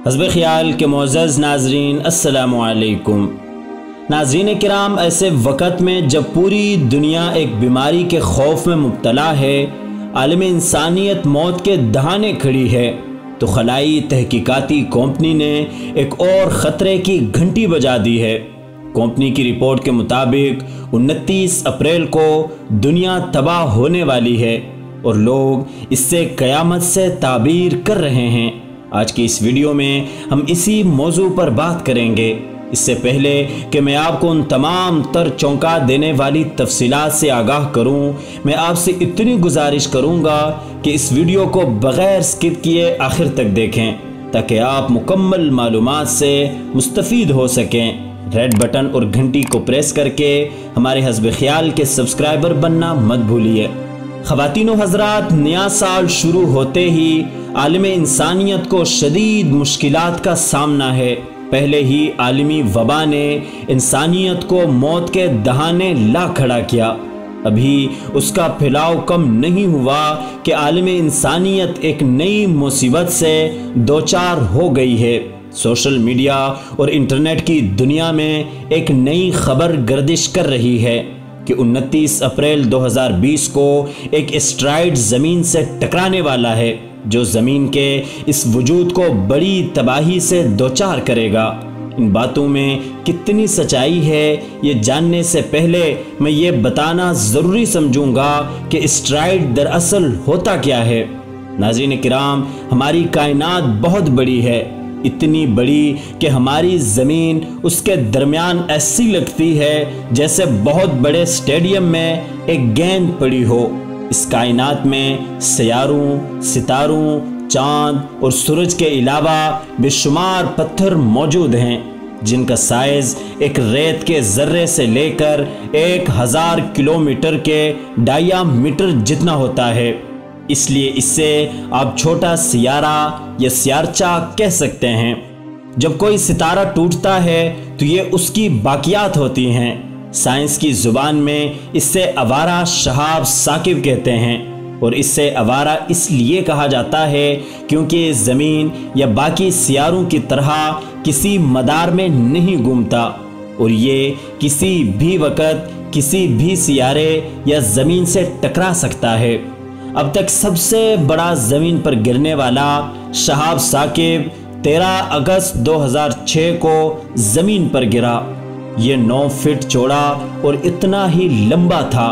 حسب خیال کے معزز ناظرین السلام علیکم۔ ناظرین کرام، ایسے وقت میں جب پوری دنیا ایک بیماری کے خوف میں مبتلا ہے، عالم انسانیت موت کے دہانے کھڑی ہے، تو خلائی تحقیقاتی کمپنی نے ایک اور خطرے کی گھنٹی بجا دی ہے۔ کمپنی کی رپورٹ کے مطابق 29 اپریل کو دنیا تباہ ہونے والی ہے اور لوگ اس سے قیامت سے تعبیر کر رہے ہیں۔ آج کی اس ویڈیو میں ہم اسی موضوع پر بات کریں گے۔ اس سے پہلے کہ میں آپ کو ان تمام تر چونکا دینے والی تفصیلات سے آگاہ کروں، میں آپ سے اتنی گزارش کروں گا کہ اس ویڈیو کو بغیر سکپ کیے آخر تک دیکھیں تاکہ آپ مکمل معلومات سے مستفید ہو سکیں۔ ریڈ بٹن اور گھنٹی کو پریس کر کے ہمارے حسب خیال کے سبسکرائبر بننا مت بھولیے۔ خواتین و حضرات، نیا سال شروع ہوتے ہی عالم انسانیت کو شدید مشکلات کا سامنا ہے۔ پہلے ہی عالمی وبا نے انسانیت کو موت کے دہانے لا کھڑا کیا، ابھی اس کا پھیلاؤ کم نہیں ہوا کہ عالم انسانیت ایک نئی مصیبت سے دوچار ہو گئی ہے۔ سوشل میڈیا اور انٹرنیٹ کی دنیا میں ایک نئی خبر گردش کر رہی ہے کہ 29 اپریل 2020 کو ایک اسٹرائیڈ زمین سے ٹکرانے والا ہے جو زمین کے اس وجود کو بڑی تباہی سے دوچار کرے گا۔ ان باتوں میں کتنی سچائی ہے یہ جاننے سے پہلے میں یہ بتانا ضروری سمجھوں گا کہ اسٹرائیڈ دراصل ہوتا کیا ہے۔ ناظرین کرام، ہماری کائنات بہت بڑی ہے، اتنی بڑی کہ ہماری زمین اس کے درمیان ایسی لگتی ہے جیسے بہت بڑے اسٹیڈیم میں ایک گیند پڑی ہو۔ اس کائنات میں سیاروں، ستاروں، چاند اور سورج کے علاوہ بے شمار پتھر موجود ہیں جن کا سائز ایک ریت کے ذرے سے لے کر 1000 کلومیٹر کے ڈایا میٹر جتنا ہوتا ہے۔ اس لیے اس سے آپ چھوٹا سیارہ یا سیارچہ کہہ سکتے ہیں۔ جب کوئی ستارہ ٹوٹتا ہے تو یہ اس کی باقیات ہوتی ہیں۔ سائنس کی زبان میں اس سے آوارہ شہاب ثاقب کہتے ہیں، اور اس سے آوارہ اس لیے کہا جاتا ہے کیونکہ زمین یا باقی سیاروں کی طرح کسی مدار میں نہیں گھومتا، اور یہ کسی بھی وقت کسی بھی سیارے یا زمین سے ٹکرا سکتا ہے۔ اب تک سب سے بڑا زمین پر گرنے والا شہاب ثاقب 13 اگست 2006 کو زمین پر گرا۔ یہ 9 فٹ چوڑا اور اتنا ہی لمبا تھا،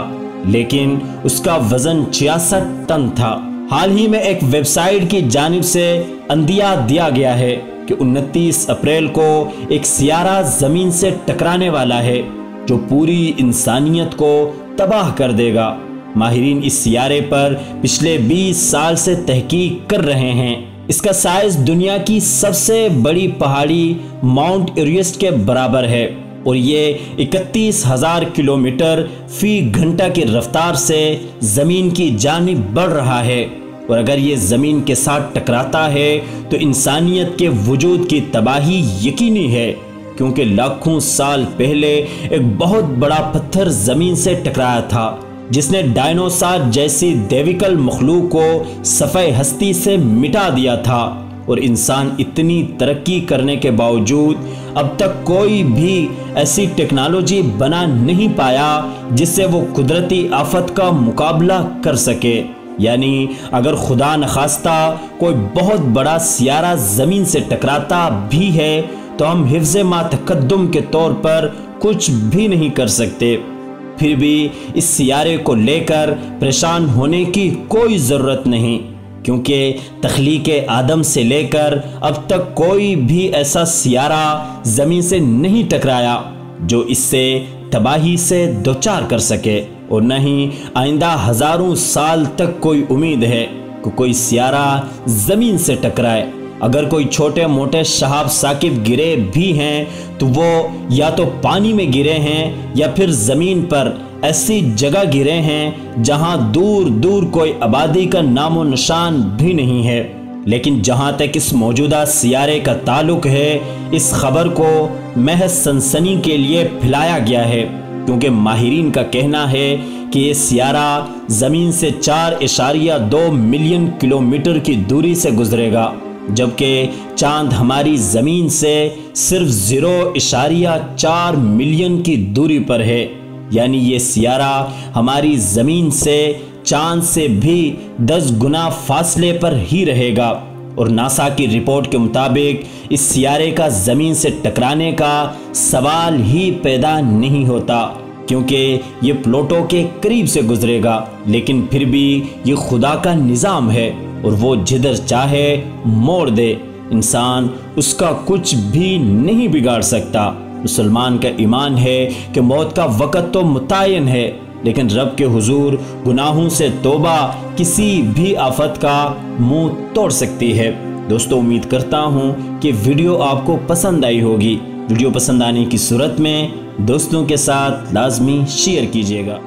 لیکن اس کا وزن 66 ٹن تھا۔ حال ہی میں ایک ویب سائٹ کی جانب سے عندیہ دیا گیا ہے کہ 29 اپریل کو ایک سیارہ زمین سے ٹکرانے والا ہے جو پوری انسانیت کو تباہ کر دے گا۔ ماہرین اس سیارے پر پچھلے 20 سال سے تحقیق کر رہے ہیں۔ اس کا سائز دنیا کی سب سے بڑی پہاڑی ماؤنٹ ایوریسٹ کے برابر ہے، اور یہ 31,000 کلومیٹر فی گھنٹہ کی رفتار سے زمین کی جانب بڑھ رہا ہے، اور اگر یہ زمین کے ساتھ ٹکراتا ہے تو انسانیت کے وجود کی تباہی یقینی ہے، کیونکہ لاکھوں سال پہلے ایک بہت بڑا پتھر زمین سے ٹکرایا تھا جس نے ڈائنوسار جیسی دیویکل مخلوق کو صفحہ ہستی سے مٹا دیا تھا، اور انسان اتنی ترقی کرنے کے باوجود اب تک کوئی بھی ایسی ٹیکنالوجی بنا نہیں پایا جس سے وہ قدرتی آفت کا مقابلہ کر سکے۔ یعنی اگر خدا نخواستہ کوئی بہت بڑا سیارہ زمین سے ٹکراتا بھی ہے تو ہم حفظ ما تقدم کے طور پر کچھ بھی نہیں کر سکتے۔ پھر بھی اس سیارے کو لے کر پریشان ہونے کی کوئی ضرورت نہیں، کیونکہ تخلیق آدم سے لے کر اب تک کوئی بھی ایسا سیارہ زمین سے نہیں ٹکرایا جو اس سے تباہی سے دوچار کر سکے، اور نہ ہی آئندہ ہزاروں سال تک کوئی امید ہے کہ کوئی سیارہ زمین سے ٹکرائے۔ اگر کوئی چھوٹے موٹے شہاب ثاقب گرے بھی ہیں تو وہ یا تو پانی میں گرے ہیں یا پھر زمین پر ایسی جگہ گرے ہیں جہاں دور دور کوئی آبادی کا نام و نشان بھی نہیں ہے۔ لیکن جہاں تک اس موجودہ سیارے کا تعلق ہے، اس خبر کو محض سنسنی کے لیے پھیلایا گیا ہے، کیونکہ ماہرین کا کہنا ہے کہ یہ سیارہ زمین سے 4.2 ملین کلومیٹر کی دوری سے گزرے گا، جبکہ چاند ہماری زمین سے صرف 0.4 ملین کی دوری پر ہے، یعنی یہ سیارہ ہماری زمین سے چاند سے بھی 10 گنا فاصلے پر ہی رہے گا، اور ناسا کی رپورٹ کے مطابق اس سیارے کا زمین سے ٹکرانے کا سوال ہی پیدا نہیں ہوتا، کیونکہ یہ پلوٹو کے قریب سے گزرے گا۔ لیکن پھر بھی یہ خدا کا نظام ہے، اور وہ جدھر چاہے موڑ دے، انسان اس کا کچھ بھی نہیں بگاڑ سکتا۔ مسلمان کا ایمان ہے کہ موت کا وقت تو متعین ہے، لیکن رب کے حضور گناہوں سے توبہ کسی بھی آفت کا منہ توڑ سکتی ہے۔ دوستو، امید کرتا ہوں کہ ویڈیو آپ کو پسند آئی ہوگی۔ ویڈیو پسند آنے کی صورت میں دوستوں کے ساتھ لازمی شیئر کیجیے گا۔